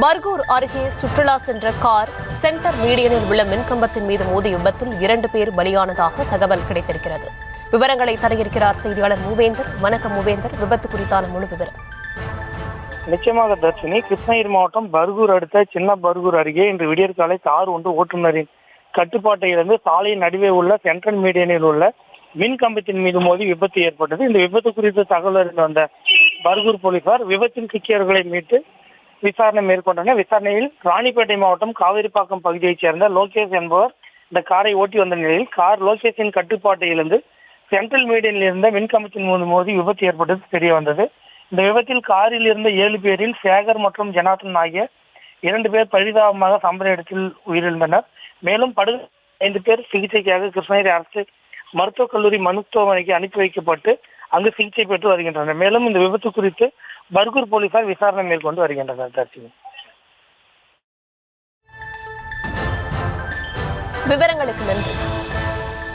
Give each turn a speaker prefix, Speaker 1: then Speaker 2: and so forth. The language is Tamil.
Speaker 1: பர்கூர் அருகே சுற்றுலா சென்ற கார் சென்டர் மீடியனில் உள்ள மின்கம்பத்தின் மீது மோதிய விபத்தில் 2 பேர் பலியானதாக தகவல் கிடைத்திருக்கிறது. விவரங்களை தர இருக்கிறார் செய்தியாளர் மூவேந்தர். வணக்கம் மூவேந்தர், விபத்து குறித்தான முழு விவரம்.
Speaker 2: நிச்சயமாக தர்ஷினி, கிருஷ்ணகிரி மாவட்டம் பர்கூர் அடுத்த சின்ன பர்கூர் அருகே இன்று விடியற்காலை கார் ஒன்று ஓட்டுநரின் கட்டுப்பாட்டை இழந்து சாலையின் நடுவே உள்ள சென்ட்ரல் மீடியனில் உள்ள மின் கம்பத்தின் மீது மோதி விபத்து ஏற்பட்டது. இந்த விபத்து குறித்த தகவல் அறிந்து வந்த பர்கூர் போலீசார் விபத்தில் சிக்கியவர்களை மீட்டு விசாரணை மேற்கொண்டனர். விசாரணையில் ராணிப்பேட்டை மாவட்டம் காவிரிப்பாக்கம் பகுதியைச் சேர்ந்த லோகேஷ் என்பவர் இந்த காரை ஓட்டி வந்த நிலையில் கார் லோகேஷின் கட்டுப்பாட்டை இழந்து சென்ட்ரல் மீடியனில் இருந்த மின்கம்பத்தின் மீது மோதி விபத்து ஏற்பட்டது தெரிய வந்தது. இந்த விபத்தில் காரில் இருந்த 7 பேரில் சேகர் மற்றும் ஜனார்தன் ஆகிய 2 பேர் பரிதாபமாக சம்பவ இடத்தில் உயிரிழந்தனர். மேலும் 5 பேர் சிகிச்சைக்காக கிருஷ்ணகிரி அரசு மருத்துவக் கல்லூரி மருத்துவமனைக்கு அனுப்பி வைக்கப்பட்டு அங்கு சிகிச்சை பெற்று வருகின்றனர். மேலும் இந்த விபத்து குறித்து பர்கூர் போலீசார் விசாரணை மேற்கொண்டு வருகின்றனர். தர்ஷினி,
Speaker 1: விவரங்களுக்கு நன்றி.